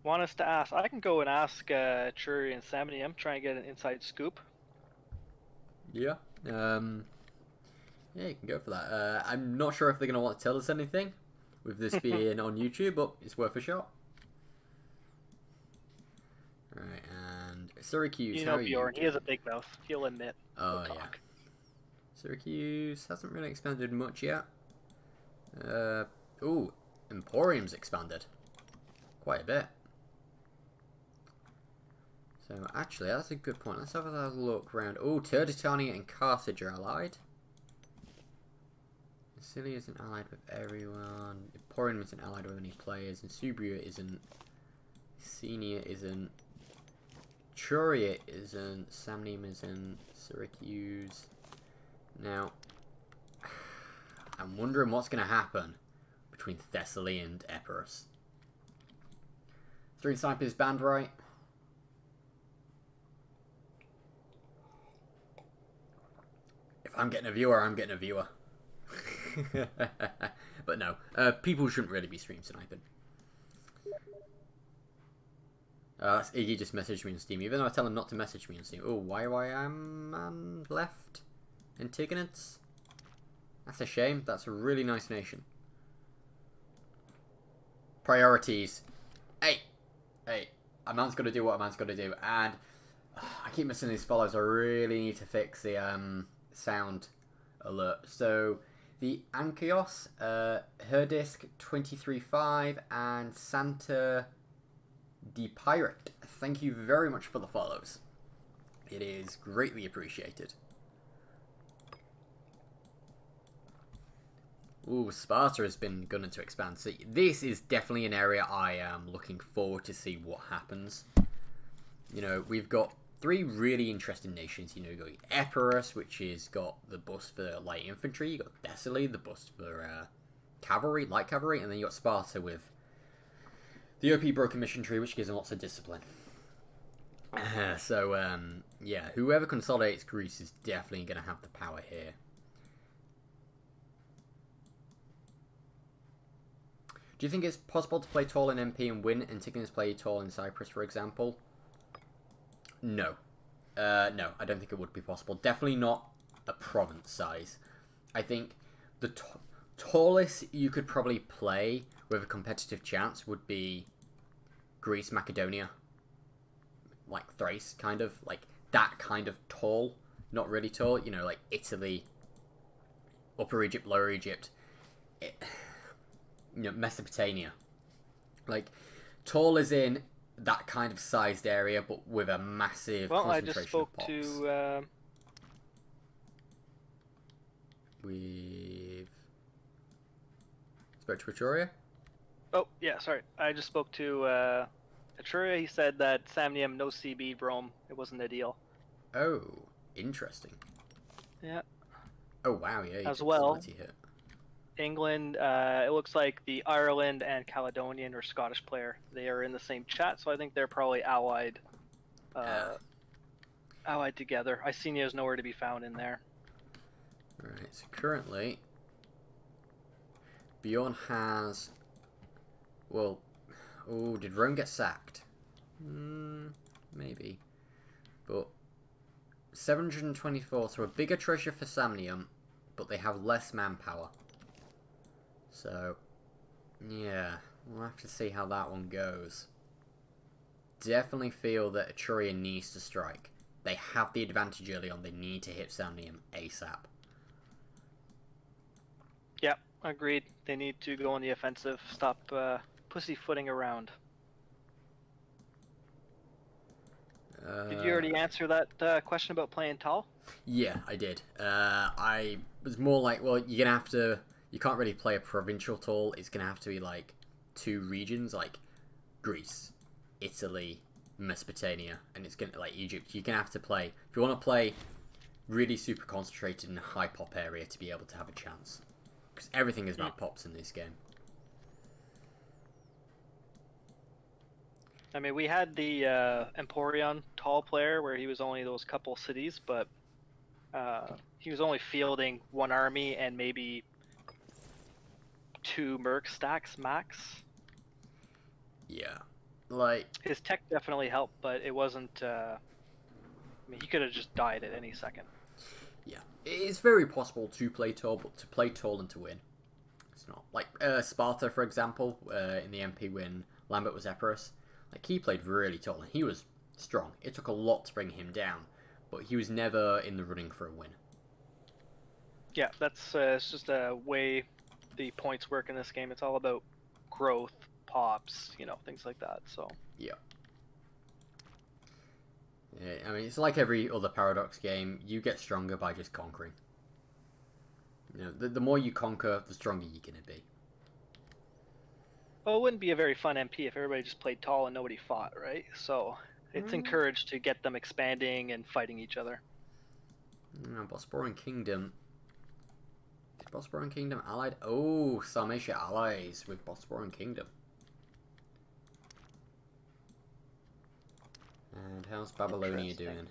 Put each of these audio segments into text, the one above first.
want us to ask? I can go and ask Churi and Samnium, try and get an inside scoop. Yeah. Yeah, you can go for that. I'm not sure if they're going to want to tell us anything with this being on YouTube, but it's worth a shot. Alright, and Syracuse, You how know are you Bjorn, he has a doing? big mouth. He'll admit. He'll Oh, yeah. talk. Syracuse hasn't really expanded much yet. Ooh, Emporium's expanded. Quite a bit. So, actually, that's a good point. Let's have a look around. Oh, Turdetania and Carthage are allied. Sicily isn't allied with everyone. Emporium isn't allied with any players. And Subria isn't. Senior isn't. Churia isn't. Samnium isn't. Syracuse. Now, I'm wondering what's going to happen between Thessaly and Epirus. 3 snipers banned, right? If I'm getting a viewer, I'm getting a viewer. But no, people shouldn't really be stream sniping. Iggy just messaged me on Steam, even though I tell him not to message me on Steam. Oh, why am man left? Antigonets? That's a shame. That's a really nice nation. Priorities. Hey! Hey. A man's got to do what a man's got to do. And I keep missing these follows. I really need to fix the sound alert. So, the Ankios, Herdisk 235, and Santa the Pirate. Thank you very much for the follows. It is greatly appreciated. Ooh, Sparta has been gunning to expand. So this is definitely an area I am looking forward to see what happens. You know, we've got 3 really interesting nations. You know, you've got Epirus, which has got the boost for light infantry. You've got Thessaly, the boost for cavalry, light cavalry. And then you've got Sparta with the OP Broken Mission Tree, which gives them lots of discipline. Yeah, whoever consolidates Greece is definitely going to have the power here. Do you think it's possible to play tall in MP and win Antigonus play tall in Cyprus, for example? No. No, I don't think it would be possible. Definitely not a province size. I think the tallest you could probably play with a competitive chance would be Greece, Macedonia. Like Thrace, kind of. Like, that kind of tall. Not really tall. You know, like Italy, Upper Egypt, Lower Egypt. You know, Mesopotamia. Like, tall is in that kind of sized area, but with a massive concentration I just spoke of pops. to. We've spoke to Etruria. Oh yeah, sorry. I just spoke to Etruria. He said that Samnium no CB Rome. It wasn't a deal. Oh, interesting. Yeah. Oh wow, yeah. You As took well, stability hit. England. It looks like the Ireland and Caledonian or Scottish player. They are in the same chat, so I think they're probably allied. Allied together. Icenia is nowhere to be found in there. Right. So currently, Bjorn has. Well, oh, did Rome get sacked? Maybe. But 724, so a bigger treasure for Samnium, but they have less manpower. So, yeah, we'll have to see how that one goes. Definitely feel that Etruria needs to strike. They have the advantage early on. They need to hit Samnium ASAP. Yep, agreed. They need to go on the offensive. Stop pussyfooting around. Did you already answer that question about playing tall? Yeah, I did. I was more like, well, you're gonna have to. You can't really play a provincial tall. It's gonna have to be like 2 regions, like Greece, Italy, Mesopotamia, and it's gonna like Egypt. You're gonna have to play if you want to play really super concentrated in a high pop area to be able to have a chance, because everything is about pops in this game. I mean, we had the Emporion tall player where he was only those couple cities, but he was only fielding 1 army and maybe 2 merc stacks max. Yeah. Like, His tech definitely helped, but it wasn't. I mean, he could have just died at any second. yeah, it's very possible to play tall, but to play tall and to win, it's not. Like Sparta, for example, in the MP when Lambert was Empress, like he played really tall and he was strong. It took a lot to bring him down, but he was never in the running for a win. Yeah, that's it's just a way the points work in this game. It's all about growth, pops, things like that. So Yeah. Yeah, I mean, it's like every other Paradox game. You get stronger by just conquering. The more you conquer, the stronger you're gonna be. well, it wouldn't be a very fun MP if everybody just played tall and nobody fought, right? So it's encouraged to get them expanding and fighting each other. Bosporan Kingdom. Is Bosporan Kingdom allied? Oh, Sarmatia allies with Bosporan Kingdom. And how's Babylonia doing?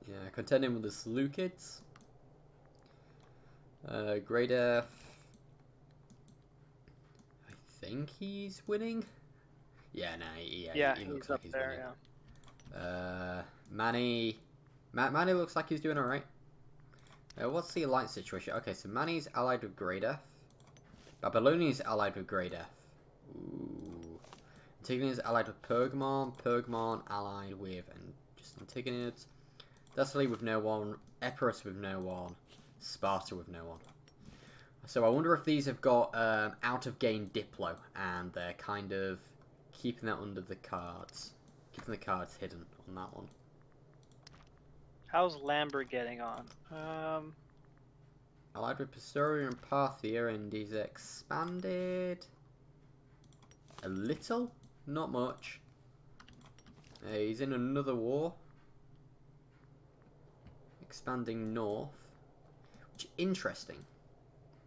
Yeah, contending with the Seleucids. Great F. I think he's winning. Yeah, no, he looks like he's winning. Yeah. Manny looks like he's doing alright. What's the alliance situation? Okay, so Manny's allied with Great F. Babylonia's allied with Great F. Ooh. Antigonids allied with Pergamon. Pergamon allied with just Antigonids. Thessaly with no one. Epirus with no one. Sparta with no one. So I wonder if these have got out of game Diplo and they're kind of keeping that under the cards. Keeping the cards hidden on that one. How's Lambert getting on? Allied with Pistoria and Parthia, and he's expanded a little, not much. He's in another war, expanding north, which is interesting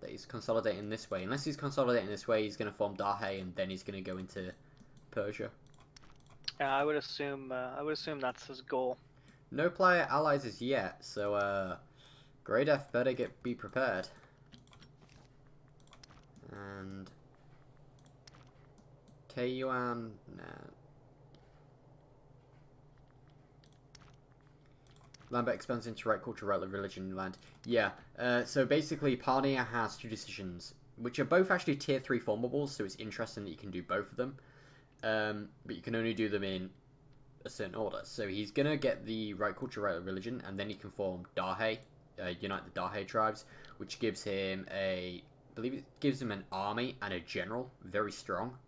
that he's consolidating this way. Unless he's consolidating this way, he's going to form Dahe, and then he's going to go into Persia. I would assume that's his goal. No player allies as yet, so Great F better be prepared. And Kayuan, nah. Lambert expands into right culture, right religion, land. Yeah, so basically Parnia has two decisions, which are both actually tier 3 formables, so it's interesting that you can do both of them. But you can only do them in a certain order. So he's going to get the right culture, right religion, and then he can form Dahe, unite the Dahe tribes, which gives him I believe it gives him an army and a general, very strong,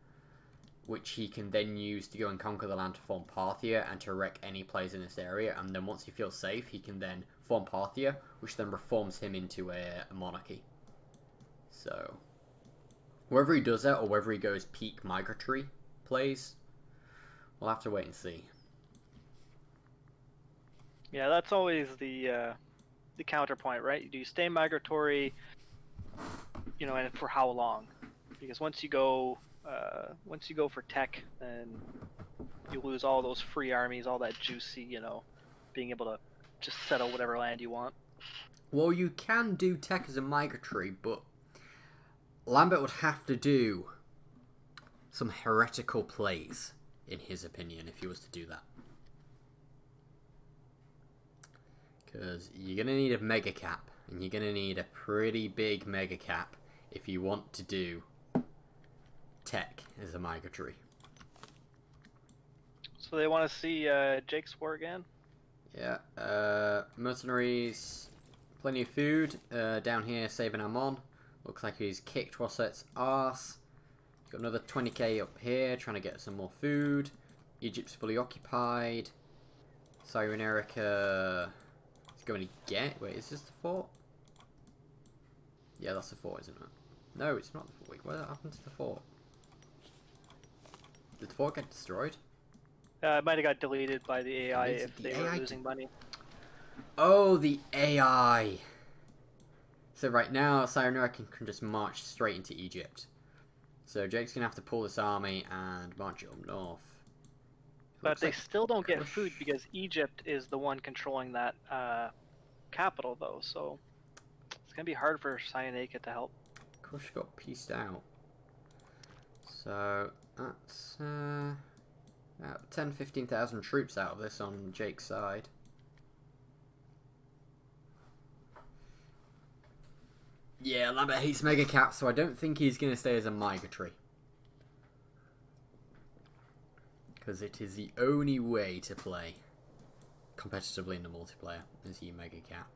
which he can then use to go and conquer the land to form Parthia and to wreck any players in this area. And then once he feels safe, he can then form Parthia, which then reforms him into a monarchy. So whether he does that or whether he goes peak migratory plays, we'll have to wait and see. Yeah, that's always the counterpoint, right? Do you stay migratory, and for how long? Because once you go for tech, then you lose all those free armies, all that juicy, being able to just settle whatever land you want. Well, you can do tech as a migratory, but Lambert would have to do some heretical plays, in his opinion, if he was to do that. Because you're going to need a mega cap, and you're going to need a pretty big mega cap if you want to do tech as a migratory. So they want to see Jake's war again? Yeah, mercenaries, plenty of food. Down here, saving Amon. Looks like he's kicked Wasset's arse. He's got another 20k up here, trying to get some more food. Egypt's fully occupied. Cyrenaica is going to get... Wait, is this the fort? Yeah, that's the fort, isn't it? No, it's not the fort. Wait, what happened to the fort? Did the fort get destroyed? It might have got deleted by the AI if they were losing money. Oh, the AI! So right now, Cyrenaica can just march straight into Egypt. So Jake's going to have to pull this army and march it up north. But they still don't get food because Egypt is the one controlling that capital, though. So it's going to be hard for Cyrenaica to help. Kush got pieced out. So That's about 10-15,000 troops out of this on Jake's side. Yeah, Lambert hates Mega Cap, so I don't think he's going to stay as a migratory. Because it is the only way to play competitively in the multiplayer, is you Mega Cap.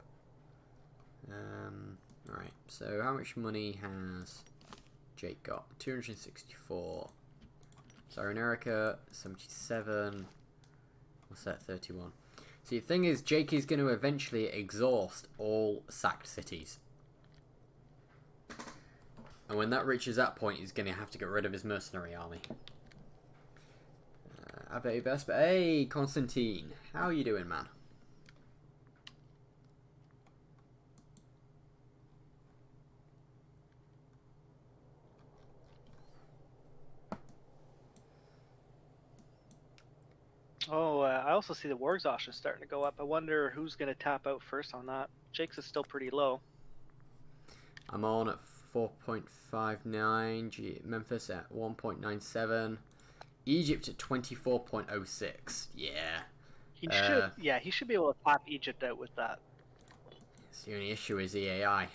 Alright, so how much money has Jake got? 264. Cyrenerica, 77. What's that, 31? See, the thing is, Jake is going to eventually exhaust all sacked cities. And when that reaches that point, he's going to have to get rid of his mercenary army. Ave Vespa. Hey, Constantine. How are you doing, man? Oh, I also see the war exhaustion starting to go up. I wonder who's going to tap out first on that. Jake's is still pretty low. I'm on at 4.59. Memphis at 1.97. Egypt at 24.06. Yeah. He should be able to tap Egypt out with that. So the only issue is the AI.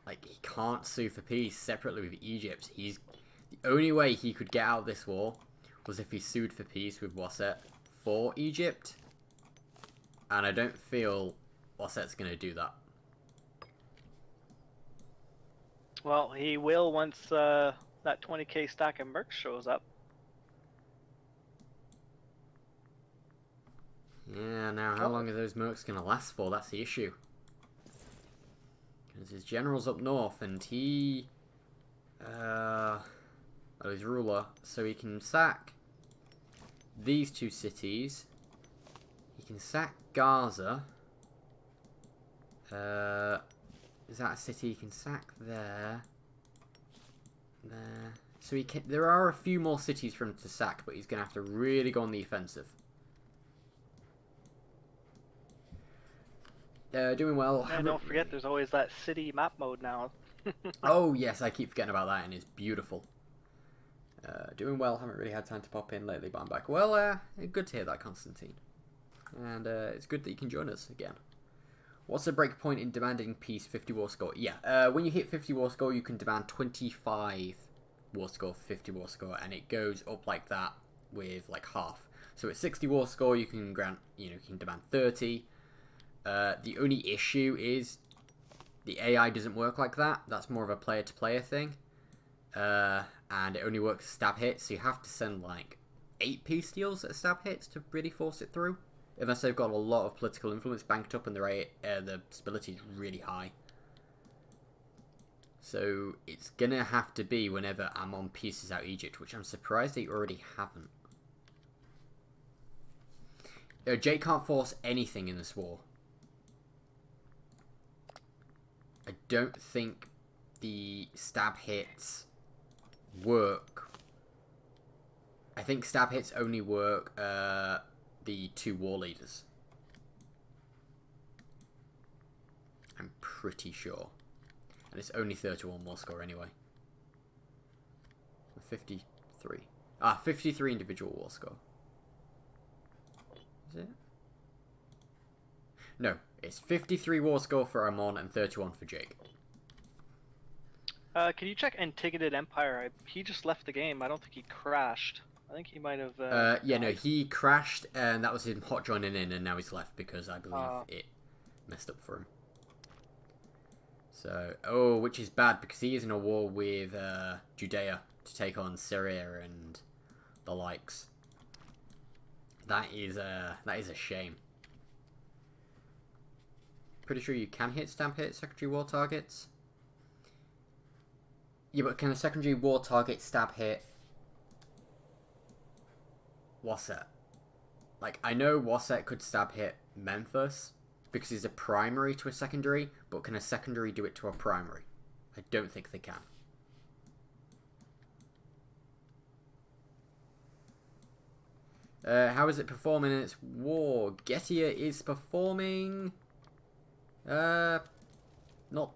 Like, he can't sue for peace separately with Egypt. The only way he could get out of this war was if he sued for peace with Wasset for Egypt. And I don't feel Wasset's going to do that. Well, he will once that 20k stack of mercs shows up. Yeah, now how long are those mercs going to last for? That's the issue. Because his general's up north and he's ruler, so he can sack these two cities. He can sack Gaza. Is that a city he can sack there? There. So he can. There are a few more cities for him to sack, but he's going to have to really go on the offensive. Doing well. And don't forget, there's always that city map mode now. Oh yes, I keep forgetting about that, and it's beautiful. Doing well. Haven't really had time to pop in lately, but I'm back. Well, good to hear that, Constantine. And it's good that you can join us again. What's the break point in demanding peace? 50 war score. Yeah, when you hit 50 war score, you can demand 25 war score, 50 war score, and it goes up like that with like half. So at 60 war score, you can demand 30. The only issue is the AI doesn't work like that. That's more of a player-to-player thing. And it only works stab hits, so you have to send like 8 peace deals at stab hits to really force it through. Unless they've got a lot of political influence banked up and the stability is really high. So it's gonna have to be whenever Ammon pieces out Egypt, which I'm surprised they already haven't. Jake can't force anything in this war. I don't think the stab hits work. I think stab hits only work the 2 war leaders. I'm pretty sure. And it's only 31 war score anyway. 53. 53 individual war score. Is it? No, it's 53 war score for Ammon and 31 for Jake. Can you check Antigonid Empire? He just left the game. I don't think he crashed. I think he might have... yeah, no, he crashed, and that was him hot joining in, and now he's left because I believe it messed up for him. So, which is bad because he is in a war with Judea to take on Syria and the likes. That is a shame. Pretty sure you can stamp hit secondary war targets. Yeah, but can a secondary war target stab hit Wasset? Like, I know Wasset could stab hit Memphis because he's a primary to a secondary, but can a secondary do it to a primary? I don't think they can. How is it performing in its war? Getia is performing not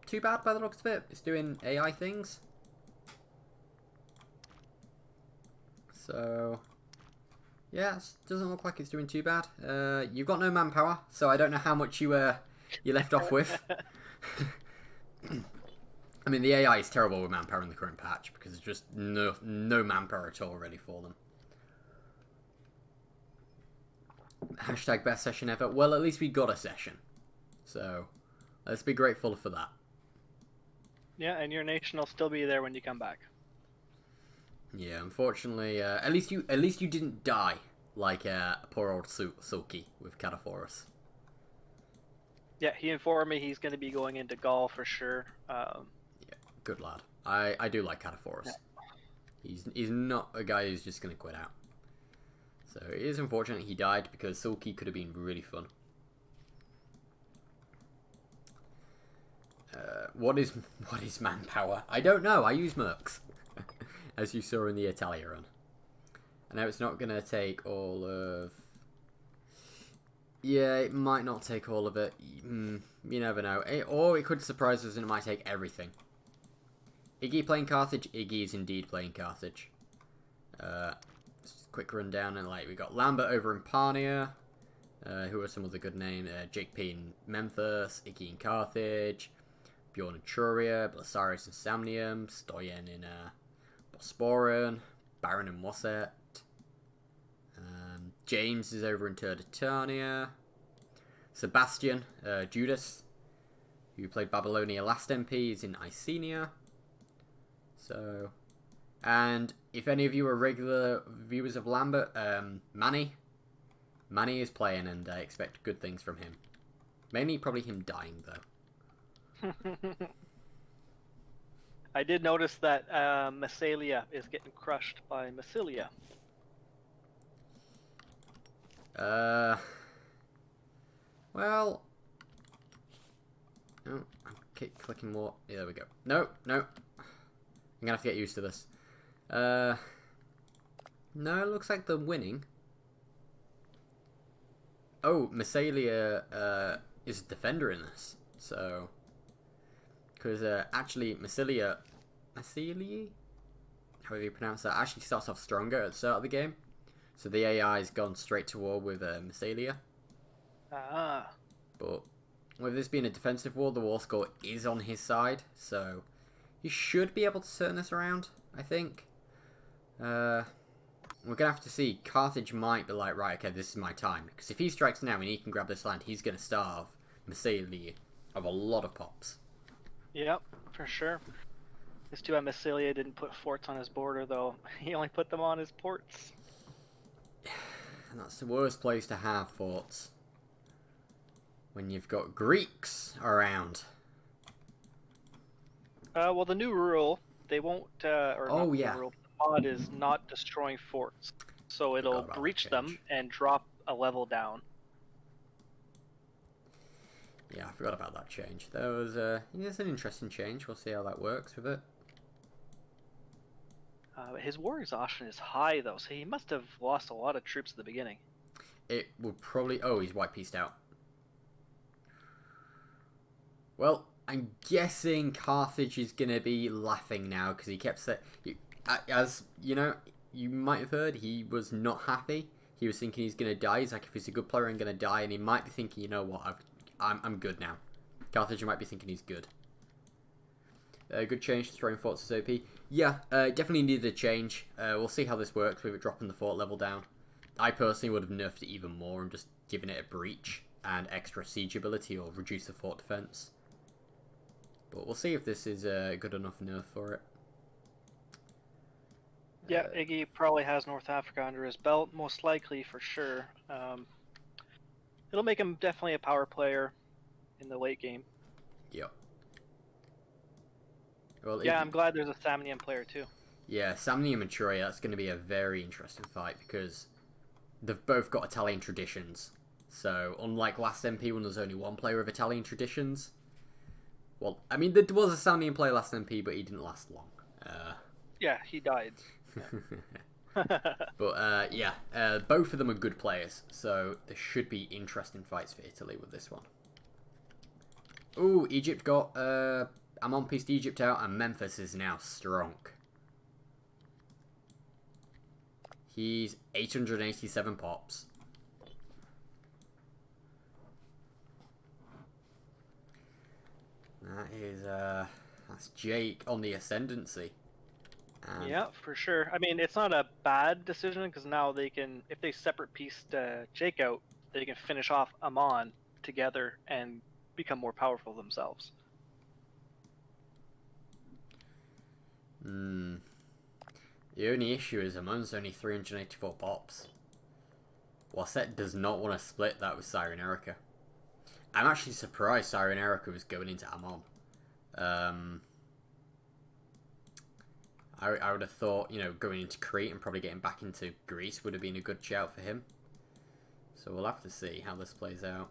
too bad by the looks of it. It's doing AI things. So, yeah, it doesn't look like it's doing too bad. You've got no manpower, so I don't know how much you left off with. I mean, the AI is terrible with manpower in the current patch because there's just no manpower at all ready for them. Hashtag best session ever. Well, at least we got a session. So, let's be grateful for that. Yeah, and your nation will still be there when you come back. Yeah, unfortunately, at least you didn't die like poor old Sulky with Cataphorus. Yeah, he informed me he's going to be going into Gaul for sure. Yeah, good lad. I do like Cataphorus. Yeah. He's not a guy who's just going to quit out. So it is unfortunate he died because Sulky could have been really fun. What is manpower? I don't know. I use mercs, as you saw in the Italia run. I know it's not going to take all of... Yeah, it might not take all of it. You never know. Or it could surprise us and it might take everything. Iggy playing Carthage? Iggy is indeed playing Carthage. Just a quick rundown. And we got Lambert over in Parnia. Who are some of the good names? Jake P in Memphis. Iggy in Carthage. Bjorn in Truria. Belisarius in Samnium. Stoyan in Bosporan. Baron in Wasset. James is over in Turdetania. Sebastian, Judas, who played Babylonia last MP, is in Icenia. So, and if any of you are regular viewers of Lambert, Manny is playing, and I expect good things from him. Mainly probably him dying, though. I did notice that Massalia is getting crushed by Massilia. Well, oh, I'm clicking more. Yeah, there we go. No. I'm gonna have to get used to this. No, it looks like they're winning. Oh, Massalia is a defender in this, so because actually Massilia, however you pronounce that, actually starts off stronger at the start of the game. So the AI's gone straight to war with Massalia. Ah. But with this being a defensive war, the war score is on his side. So you should be able to turn this around, I think. We're going to have to see. Carthage might be like, right, okay, this is my time. Because if he strikes now and he can grab this land, he's going to starve Massalia of a lot of pops. Yep, for sure. It's too bad Massilia didn't put forts on his border, though. He only put them on his ports. And that's the worst place to have forts. When you've got Greeks around. Well, the new rule, they won't, oh, yeah. The rule, the mod is not destroying forts. So it'll breach them and drop a level down. Yeah, I forgot about that change. There was it's an interesting change. We'll see how that works with it. His war exhaustion is high, though, so he must have lost a lot of troops at the beginning. It would probably... Oh, he's white-pieced out. Well, I'm guessing Carthage is going to be laughing now, because he kept saying... As, you know, you might have heard, he was not happy. He was thinking he's going to die. He's like, if he's a good player, I'm going to die. And he might be thinking, you know what, I'm good now. Carthage might be thinking he's good. Good change to throwing forts as OP. Yeah, definitely needed a change. We'll see how this works with it dropping the fort level down. I personally would have nerfed it even more and just given it a breach and extra siege ability or reduce the fort defense. But we'll see if this is a good enough nerf for it. Yeah, Iggy probably has North Africa under his belt, most likely for sure. It'll make him definitely a power player in the late game. Yep. Well, yeah, I'm glad there's a Samnium player too. Yeah, Samnium and Troya, that's going to be a very interesting fight because they've both got Italian traditions. So, unlike last MP when there's only one player of Italian traditions, well, I mean, there was a Samnium player last MP, but he didn't last long. Yeah, he died. But, yeah, both of them are good players, so there should be interesting fights for Italy with this one. Ooh, Egypt got... Ammon pieced Egypt out, and Memphis is now strong. He's 887 pops. That's Jake on the ascendancy. And Yeah, for sure. I mean, it's not a bad decision because now they can, if they separate piece Jake out, they can finish off Amon together and become more powerful themselves. The only issue is Amon's only 384 pops. Wasset does not want to split that with Siren Erica. I'm actually surprised Siren Erica was going into Amon. I would have thought, you know, going into Crete and probably getting back into Greece would have been a good shout for him. So we'll have to see how this plays out.